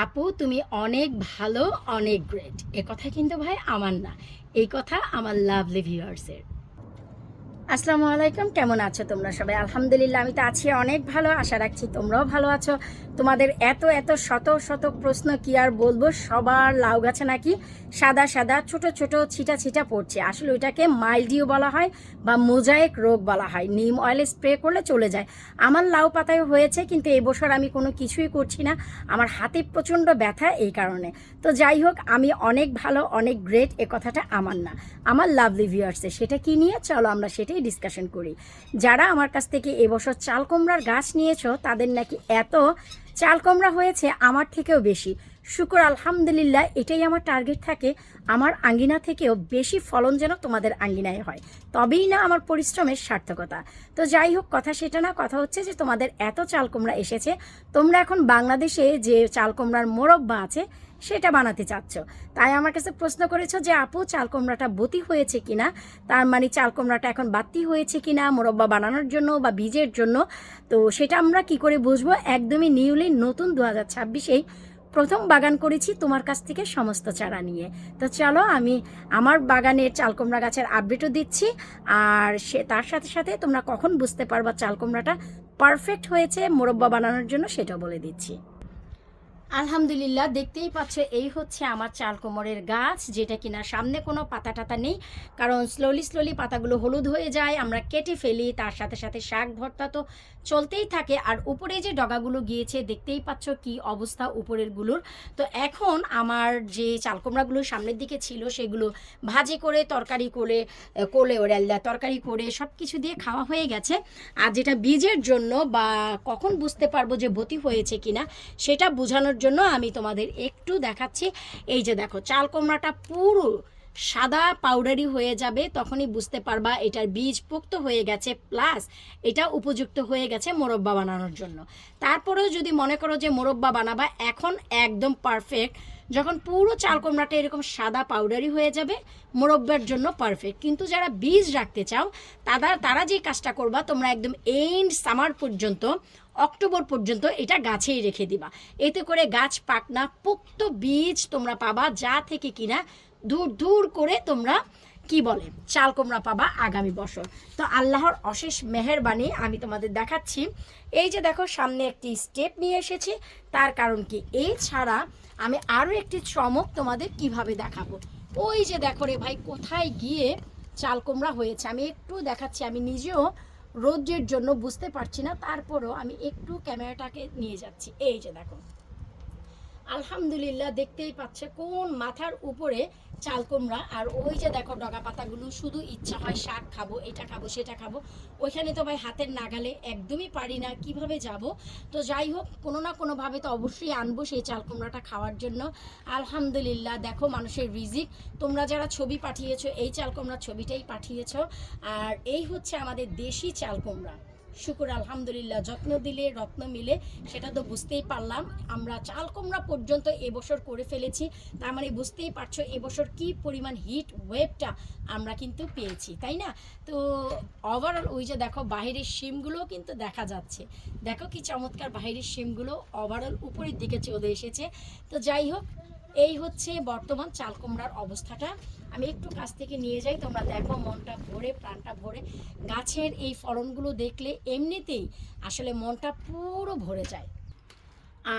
আপু তুমি অনেক ভালো, অনেক গ্রেট। এ কথা কিন্তু ভাই আমার না, এই কথা আমার লাভলি ভিউয়ার্সের। আসসালামু আলাইকুম, কেমন আছো তোমরা সবাই? আলহামদুলিল্লাহ আমি তো আছি অনেক ভালো, আশা রাখছি তোমরাও ভালো আছো। তোমাদের এত এত শত শত প্রশ্ন কি আর বলবো, সবার লাউ গাছে নাকি সাদা সাদা ছোট ছোট ছিটা ছিটা পড়ছে। আসলে ওইটাকে মাইলডিউ বলা হয় বা মোজাইক রোগ বলা হয়। নিম অয়েল স্প্রে করলে চলে যায়। আমার লাউ পাতায় হয়েছে, কিন্তু এই বছর আমি কোনো কিছুই করছি না। আমার হাতে প্রচণ্ড ব্যথা, এই কারণে। তো যাই হোক, আমি অনেক ভালো, অনেক গ্রেট, এ কথাটা আমার না, আমার লাভলি ভিউয়ার্সে। সেটা কি নিয়ে চলো আমরা সেটাই ডিসকাশন করি। যারা আমার কাছ থেকে এবছর চাল কুমড়ার গাছ নিয়েছো, তাদের নাকি এত চাল কুমড়া হয়েছে আমার থেকেও বেশি। শুকর আলহামদুলিল্লাহ, এটাই আমার টার্গেট থাকে। আমার আঙ্গিনা থেকেও বেশি ফলন যেন তোমাদের আঙ্গিনায় হয়, তবেই না আমার পরিশ্রমের সার্থকতা। তো যাই হোক, কথা সেটা না, কথা হচ্ছে যে তোমাদের এত চাল কুমড়া এসেছে, তোমরা এখন বাংলাদেশে যে চাল কুমড়ার মোরব্বা আছে সেটা বানাতে চাচ্ছ। তাই আমার কাছে প্রশ্ন করেছো যে আপু চাল কুমড়াটা বতি হয়েছে কিনা, তার মানে চাল কুমড়াটা এখন বাতি হয়েছে কিনা মোরব্বা বানানোর জন্য বা বীজের জন্য। তো সেটা আমরা কি করে বুঝবো? একদমই নিউলি নতুন 2026-এই প্রথম বাগান করেছি তোমার কাছ থেকে সমস্ত চারা নিয়ে। তো চলো আমি আমার বাগানের চাল কুমড়া গাছের আপডেটও দিচ্ছি, আর তার সাথে সাথে তোমরা কখন বুঝতে পারবা চাল কুমড়াটা পারফেক্ট হয়েছে মোরব্বা বানানোর জন্য সেটাও বলে দিচ্ছি। আলহামদুলিল্লাহ, দেখতেই পাচ্ছ এই হচ্ছে আমার চাল কুমড়ের গাছ, যেটা কিনা সামনে কোনো পাতা টাতা নেই, কারণ স্লোলি স্লোলি পাতাগুলো হলুদ হয়ে যায়, আমরা কেটে ফেলি। তার সাথে সাথে শাক ভর্তা তো চলতেই থাকে। আর উপরে যে ডগাগুলো গিয়েছে দেখতেই পাচ্ছ কি অবস্থা উপরের গুলোর। তো এখন আমার যে চাল কুমড়াগুলো সামনের দিকে ছিল সেগুলো ভাজি করে তরকারি করে কোলে ওরাল্লা তরকারি করে সব কিছু দিয়ে খাওয়া হয়ে গেছে। আর যেটা বীজের জন্য বা কখন বুঝতে পারবো যে বতি হয়েছে কিনা সেটা বোঝানোর জন্য আমি তোমাদের একটু দেখাচ্ছি। এই যে দেখো, চাল কুমড়াটা পুরো সাদা পাউডারি হয়ে যাবে, তখনই বুঝতে পারবা এটার বীজ পোক্ত হয়ে গেছে, প্লাস এটা উপযুক্ত হয়ে গেছে মোরব্বা বানানোর জন্য। তারপরেও যদি মনে করো যে মোরব্বা বানাবা, এখন একদম পারফেক্ট। যখন পুরো চাল কুমড়াটা এরকম সাদা পাউডারি হয়ে যাবে, মোরব্বার জন্য পারফেক্ট। কিন্তু যারা বীজ রাখতে চাও তারা যে কাজটা করবা, তোমরা একদম এন্ড সামার পর্যন্ত, অক্টোবর পর্যন্ত এটা গাছেই রেখে দিবা। এতে করে গাছ পাকনা পোক্ত বীজ তোমরা পাবা, যা থেকে কিনা দূর দূর করে তোমরা কি বলে চাল কুমড়া পাবা আগামী বছর। তো আল্লাহর অশেষ মেহেরবানি, আমি তোমাদের দেখাচ্ছি। এই যে দেখো, সামনে একটি স্টেপ নিয়ে এসেছি। তার কারণ কি, এছাড়া আমি আরও একটি চমক তোমাদের কিভাবে দেখাবো। ওই যে দেখো রে ভাই, কোথায় গিয়ে চাল কুমড়া হয়েছে আমি একটু দেখাচ্ছি। আমি নিজেও রোদের জন্য বুঝতে পারছি না, তারপরও আমি একটু ক্যামেরাটাকে নিয়ে যাচ্ছি। এই যে দেখো, আলহামদুলিল্লাহ, দেখতেই পাচ্ছে কোন মাথার উপরে চাল কুমড়া। আর ওই যে দেখো ডগা পাতাগুলো, শুধু ইচ্ছা হয় শাক খাবো, এটা খাবো সেটা খাবো, ওইখানে তো ভাই হাতের নাগালে একদমই পারি না, কিভাবে যাব। তো যাই হোক, কোনো না কোনোভাবে তো অবশ্যই আনবো সেই চাল কুমড়াটা খাওয়ার জন্য। আলহামদুলিল্লাহ, দেখো মানুষের রিজিক। তোমরা যারা ছবি পাঠিয়েছো, এই চাল কুমড়ার ছবিটাই পাঠিয়েছো। আর এই হচ্ছে আমাদের দেশি চাল কুমড়া। শুকুর আলহামদুলিল্লাহ, যত্ন দিলে রত্ন মিলে, সেটা তো বুঝতেই পারলাম। আমরা চাল কুমড়া পর্যন্ত এবছর করে ফেলেছি, তার মানে বুঝতেই পারছো এবছর কি পরিমাণ হিট ওয়েভটা আমরা কিন্তু পেয়েছি, তাই না? তো ওভারঅল ওই যে দেখো বাহিরের শিমগুলোও কিন্তু দেখা যাচ্ছে। দেখো কি চমৎকার, বাহিরের শিমগুলো ওভারঅল উপরের দিকে চলে এসেছে। তো যাই হোক, এই হচ্ছে বর্তমান চাল কুমড়ার অবস্থাটা। আমি একটু কাছ থেকে নিয়ে যাই, তোমরা দেখো মনটা ভরে, প্রাণটা ভরে। গাছের এই ফলনগুলো দেখলে এমনিতেই আসলে মনটা পুরো ভরে যায়।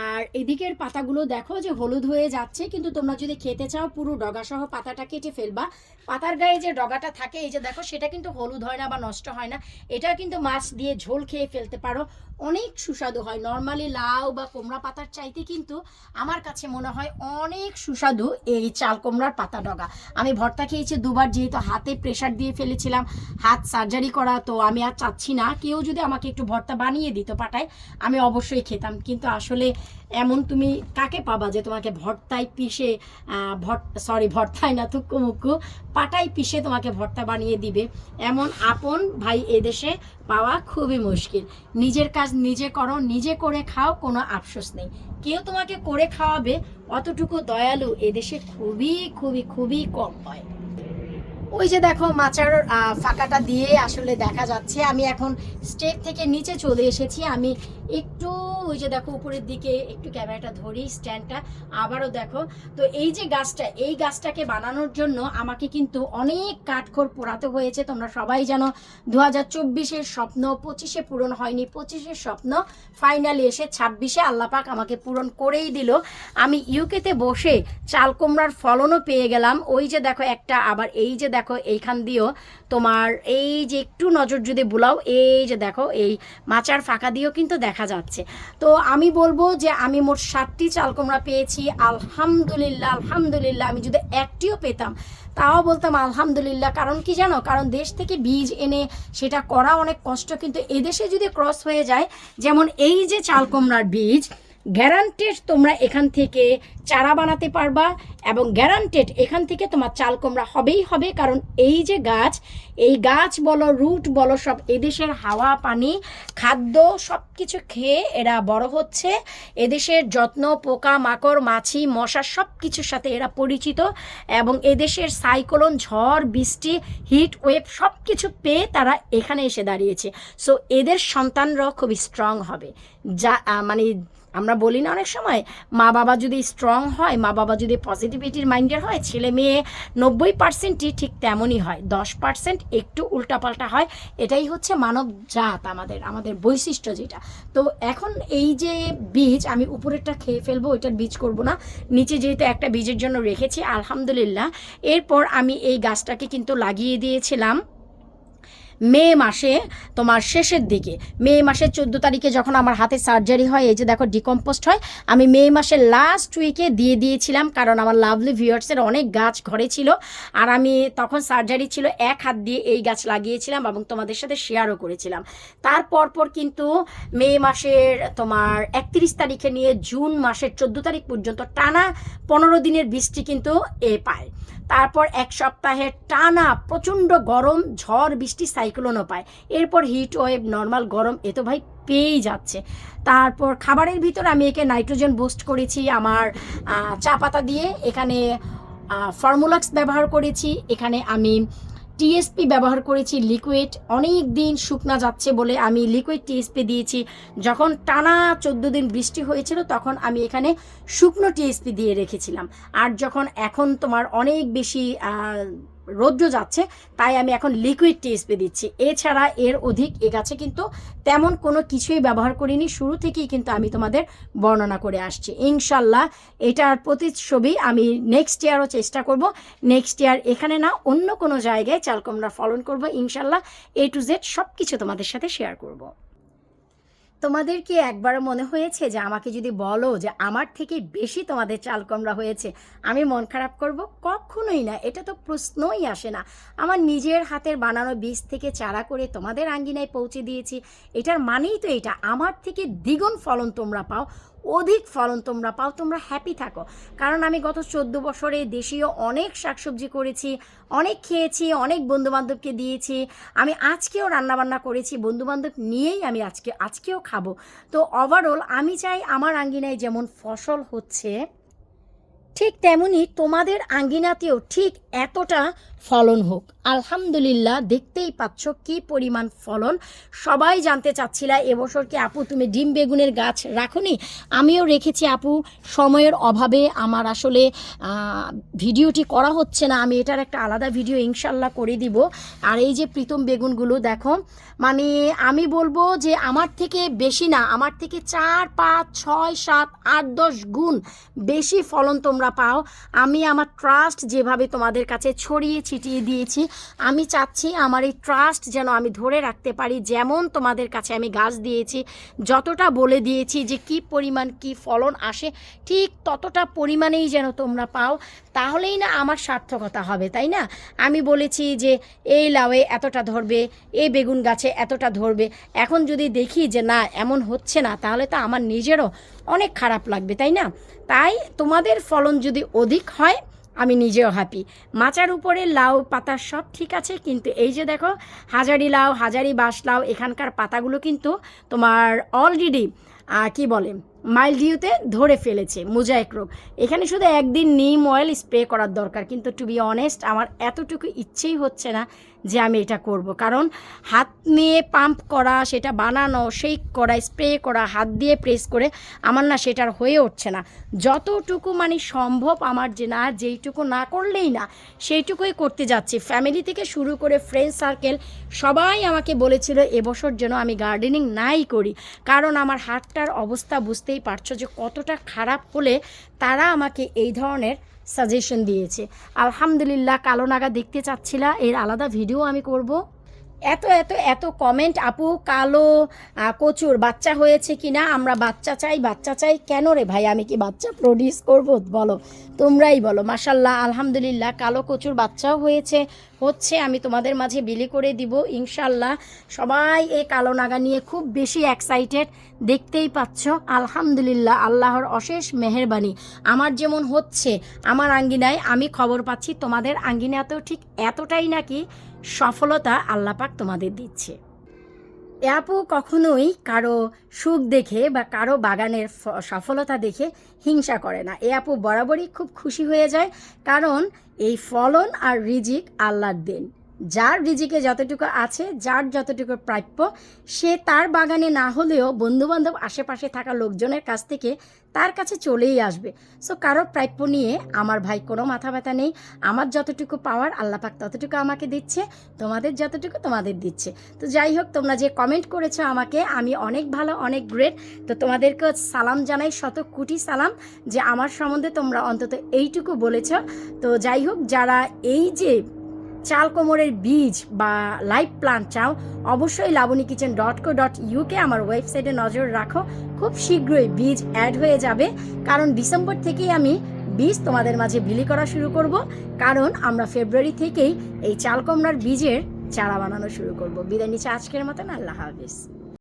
আর এদিকের পাতাগুলো দেখো যে হলুদ হয়ে যাচ্ছে, কিন্তু তোমরা যদি খেতে চাও পুরো ডগাসহ পাতাটা কেটে ফেলবা। পাতার গায়ে যে ডগাটা থাকে, এই যে দেখো, সেটা কিন্তু হলুদ হয় না বা নষ্ট হয় না। এটা কিন্তু মাছ দিয়ে ঝোল খেয়ে ফেলতে পারো, অনেক সুস্বাদু হয়। নর্মালি লাউ বা কুমড়া পাতার চাইতে কিন্তু আমার কাছে মনে হয় অনেক সুস্বাদু এই চাল কুমড়ার পাতা ডগা। আমি ভর্তা খেয়েছি দুবার, যেহেতু হাতে প্রেশার দিয়ে ফেলেছিলাম, হাত সার্জারি করা, তো আমি আর চাচ্ছি না। কেউ যদি আমাকে একটু ভর্তা বানিয়ে দিত পাটায়, আমি অবশ্যই খেতাম। কিন্তু আসলে এমন তুমি কাকে পাবা যে তোমাকে ভর্তায় পিষে, ভর্তায় না, থুক্কু মুক্কু পাটায় পিষে তোমাকে ভর্তা বানিয়ে দিবে, এমন আপন ভাই এদেশে পাওয়া খুবই মুশকিল। নিজের কাজ নিজে করো, নিজে করে খাও, কোনো আফসোস নেই। কেউ তোমাকে করে খাওয়াবে অতটুকু দয়ালু এদেশে খুবই খুবই খুবই কম হয়। ওই যে দেখো মাচার ফাঁকাটা দিয়ে আসলে দেখা যাচ্ছে। আমি এখন স্টেপ থেকে নিচে চলে এসেছি। আমি একটু ওই যে দেখো উপরের দিকে একটু ক্যামেরাটা ধরি স্ট্যান্ডটা, আবারও দেখো। তো এই যে গাছটা, এই গাছটাকে বানানোর জন্য আমাকে কিন্তু অনেক কাঠখড় পোড়াতে হয়েছে। তোমরা সবাই জানো 2024-এর স্বপ্ন 25-এ পূরণ হয়নি, 25-এর স্বপ্ন ফাইনালি এসে 26-এ আল্লাপাক আমাকে পূরণ করেই দিল। আমি ইউকেতে বসে চাল কুমড়ার ফলনও পেয়ে গেলাম। ওই যে দেখো একটা, আবার এই যে দেখো এইখান দিয়েও তোমার এই যে একটু নজর যদি বুলাও, এই যে দেখো এই মাচার ফাঁকা দিয়েও কিন্তু দেখা যাচ্ছে। তো আমি বলবো যে আমি মোট 7টি চাল কুমড়া পেয়েছি, আলহামদুলিল্লাহ আলহামদুলিল্লাহ। আমি যদি একটিও পেতাম তাও বলতাম আলহামদুলিল্লাহ। কারণ কি জানো, কারণ দেশ থেকে বীজ এনে সেটা করা অনেক কষ্ট, কিন্তু এদেশে যদি ক্রস হয়ে যায়, যেমন এই যে চাল কুমড়ার বীজ, গ্যারান্টেড তোমরা এখান থেকে চারা বানাতে পারবা এবং গ্যারান্টেড এখান থেকে তোমার চাল কুমড়া হবেই হবে। কারণ এই যে গাছ, এই গাছ বলো রুট বলো সব এদেশের হাওয়া পানি খাদ্য সব কিছু খেয়ে এরা বড় হচ্ছে। এদেশের যত্ন, পোকা মাকড় মাছি মশা সব কিছুর সাথে এরা পরিচিত, এবং এদেশের সাইক্লোন ঝড় বৃষ্টি হিট ওয়েভ সব কিছু পেয়ে তারা এখানে এসে দাঁড়িয়েছে। সো এদের সন্তানরাও খুবই স্ট্রং হবে। যা মানে আমরা বলি না অনেক সময়, মা বাবা যদি স্ট্রং হয়, মা বাবা যদি পজিটিভিটির মাইন্ডের হয়, ছেলে মেয়ে 90%ই ঠিক তেমনই হয়, 10% একটু উল্টাপাল্টা হয়। এটাই হচ্ছে মানব জাত, আমাদের বৈশিষ্ট্য যেটা। তো এখন এই যে বীজ, আমি উপরেরটা খেয়ে ফেলবো, ওইটার বীজ করব না, নিচে যেহেতু একটা বীজের জন্য রেখেছি আলহামদুলিল্লাহ। এরপর আমি এই গাছটাকে কিন্তু লাগিয়ে দিয়েছিলাম মে মাসে, তোমার শেষের দিকে, মে মাসের 14 তারিখে যখন আমার হাতে সার্জারি হয়, এই যে দেখো ডিকম্পোস্ট হয়, আমি মে মাসের লাস্ট উইকে দিয়ে দিয়েছিলাম। কারণ আমার লাভলি ভিউয়ার্সের অনেক গাছ ঘরে ছিল, আর আমি তখন সার্জারি ছিল, এক হাত দিয়ে এই গাছ লাগিয়েছিলাম এবং তোমাদের সাথে শেয়ারও করেছিলাম। তারপর কিন্তু মে মাসের তোমার 31 তারিখে নিয়ে জুন মাসের 14 তারিখ পর্যন্ত টানা 15 দিনের বৃষ্টি কিন্তু পায়। তারপর এক সপ্তাহের টানা প্রচণ্ড গরম, ঝড় বৃষ্টি সাইক্লোনও পায়। এরপর হিট ওয়েভ, নর্মাল গরম, এ তো ভাই পেয়েই যাচ্ছে। তারপর খাবারের ভিতর আমি একে নাইট্রোজেন বুস্ট করেছি আমার চা পাতা দিয়ে, এখানে ফর্মুলাক্স ব্যবহার করেছি, এখানে আমি টিএসপি ব্যবহার করেছি লিকুইড। অনেক দিন শুকনা যাচ্ছে বলে আমি লিকুইড টিএসপি দিয়েছি। যখন টানা 14 দিন বৃষ্টি হয়েছিল তখন আমি এখানে শুকনো টিএসপি দিয়ে রেখেছিলাম। আর যখন এখন তোমার অনেক বেশি রৌদ্র যাচ্ছে, তাই আমি এখন লিকুইড টিএসপি দিচ্ছি। এছাড়া এর অধিক এ গাছে কিন্তু তেমন কোনো কিছুই ব্যবহার করিনি, শুরু থেকেই কিন্তু আমি তোমাদের বর্ণনা করে আসছি। ইনশাল্লাহ এটার প্রতিচ্ছবি আমি নেক্সট ইয়ারও চেষ্টা করব, নেক্সট ইয়ার এখানে না অন্য কোনো জায়গায় চাল কুমড়া ফলন করব ইনশাল্লাহ। A to Z সব কিছু তোমাদের সাথে শেয়ার করব। তোমাদের কি একবার মনে হয়েছে যে আমাকে যদি বলো যে আমার থেকে বেশি তোমাদের চাল কুমড়া হয়েছে, আমি মন খারাপ করব? কখনোই না, এটা তো প্রশ্নই আসে না। আমার নিজের হাতের বানানো বীজ থেকে চারা করে তোমাদের আঙ্গিনায় পৌঁছে দিয়েছি, এটার মানেই তো এটা আমার থেকে দ্বিগুণ ফলন তোমরা পাও, অধিক ফলন তোমরা পাও, তোমরা হ্যাপি থাকো। কারণ আমি গত 14 বছরে দেশীয় অনেক শাকসবজি করেছি, অনেক খেয়েছি, অনেক বন্ধুবান্ধবকে দিয়েছি। আমি আজকেও রান্নাবান্না করেছি, বন্ধুবান্ধব নিয়েই আমি আজকেও খাবো। তো ওভারঅল আমি চাই আমার আঙ্গিনায় যেমন ফসল হচ্ছে, ঠিক তেমনি তোমাদের আঙ্গিনাতেও ঠিক এতটা ফলন হোক। আলহামদুলিল্লাহ, দেখতেই পাচ্ছ কি পরিমাণ ফলন। সবাই জানতে চাচ্ছিলা এবছর কি আপু তুমি ডিম বেগুনের গাছ রাখোনি? আমিও রেখেছি আপু, সময়ের অভাবে আমার আসলে ভিডিওটি করা হচ্ছে না। আমি এটার একটা আলাদা ভিডিও ইনশাল্লাহ করে দিব। আর এই যে প্রীতম বেগুনগুলো দেখো, মানে আমি বলবো যে আমার থেকে বেশি না, আমার থেকে 4, 5, 6, 7, 8, 10 গুণ বেশি ফলন তোমরা পাও। আমি আমার ট্রাস্ট যেভাবে তোমাদের কাছে ছড়িয়ে ছিটিয়ে দিয়েছি, আমি চাচ্ছি আমার এই ট্রাস্ট যেন আমি ধরে রাখতে পারি। যেমন তোমাদের কাছে আমি গাছ দিয়েছি, যতটা বলে দিয়েছি যে কি পরিমাণ কি ফলন আসে, ঠিক ততটা পরিমাণেই যেন তোমরা পাও, তাহলেই না আমার সার্থকতা হবে, তাই না? আমি বলেছি যে এই লাউয়ে এতটা ধরবে, এই বেগুন গাছে এতটা ধরবে, এখন যদি দেখি যে না এমন হচ্ছে না, তাহলে তো আমার নিজেরও অনেক খারাপ লাগবে, তাই না? তাই তোমাদের ফলন যদি অধিক হয় আমি নিজেও হ্যাপি। মাচার উপরে লাউ পাতা সব ঠিক আছে, কিন্তু এই যে দেখো হাজারি লাউ, হাজারি বাঁশ লাউ, এখানকার পাতাগুলো কিন্তু তোমার অলরেডি কি বলে মাইলডিউতে ধরে ফেলেছে মোজাইক রোগ। এখানে শুধু একদিন নিম অয়েল স্প্রে করার দরকার, কিন্তু টু বি অনেস্ট আমার এতটুকু ইচ্ছেই হচ্ছে না যে আমি এটা করব। কারণ হাত নিয়ে পাম্প করা, সেটা বানানো, শেক করা, স্প্রে করা, হাত দিয়ে প্রেস করে আমার না সেটার হয়ে উঠছে না। যতটুকু মানে সম্ভব আমার যে না, যেইটুকু না করলেই না সেইটুকুই করতে যাচ্ছি। ফ্যামিলি থেকে শুরু করে ফ্রেন্ড সার্কেল সবাই আমাকে বলেছিল এবছর যেন আমি গার্ডেনিং নাই করি, কারণ আমার হাতটার অবস্থা বুঝতেই পারছো যে কতটা খারাপ হলে তারা আমাকে এই ধরনের সাজেশন দিয়েছে। আলহামদুলিল্লাহ, কালো নাগা দেখতে চাচ্ছিলা, এর আলাদা ভিডিও আমি করব। এত এত এত কমেন্ট, আপু কালো কচুর বাচ্চা হয়েছে কি না, আমরা বাচ্চা চাই বাচ্চা চাই। কেন রে ভাই, আমি কি বাচ্চা প্রডিউস করব? বলো, তোমরাই বলো। মাশাল্লাহ, আলহামদুলিল্লাহ, কালো কচুর বাচ্চাও হচ্ছে আমি তোমাদের মাঝে বিলি করে দিব ইনশাল্লাহ। সবাই এই কালো নাগা নিয়ে খুব বেশি এক্সাইটেড, দেখতেই পাচ্ছ। আলহামদুলিল্লাহ, আল্লাহর অশেষ মেহেরবানি। আমার যেমন হচ্ছে আমার আঙ্গিনায়, আমি খবর পাচ্ছি তোমাদের আঙ্গিনাতেও ঠিক এতটাই নাকি সফলতা আল্লাহ পাক তোমাদের দিচ্ছে। এ আপু কখনোই কারো সুখ দেখে বা কারো বাগানের সফলতা দেখে হিংসা করে না। এ আপু বরাবরই খুব খুশি হয়ে যায়, কারণ এই ফলন আর রিজিক আল্লাহর দেন। যার রিজিকে যতটুকু আছে, যার যতটুকু প্রাপ্য, সে তার বাগানে না হলেও বন্ধুবান্ধব আশেপাশে থাকা লোকজনের কাছ থেকে তার কাছে চলেই আসবে। সো কারো প্রাপ্য নিয়ে আমার ভাই কোনো মাথা ব্যথা নেই। আমার যতটুকু পাওয়ার আল্লাহ পাক ততটুকু আমাকে দিচ্ছে, তোমাদের যতটুকু তোমাদের দিচ্ছে। তো যাই হোক, তোমরা যে কমেন্ট করেছো আমাকে, আমি অনেক ভালো, অনেক গ্রেট। তো তোমাদেরকে সালাম জানাই, শত কোটি সালাম, যে আমার সম্বন্ধে তোমরা অন্তত এইটুকু বলেছ। তো যাই হোক, যারা এই যে চাল কোমরের বীজ বা লাইভ প্লান্ট চাও, অবশ্যই lavanikichen.co.uk আমার ওয়েবসাইটে নজর রাখো। খুব শীঘ্রই বীজ অ্যাড হয়ে যাবে, কারণ ডিসেম্বর থেকেই আমি বীজ তোমাদের মাঝে বিলি করা শুরু করব, কারণ আমরা ফেব্রুয়ারি থেকেই এই চাল কুমড়ার বীজের চারা বানানো শুরু করব। বিদায় নিচ্ছে আজকের মতন, আল্লাহ হাফিজ।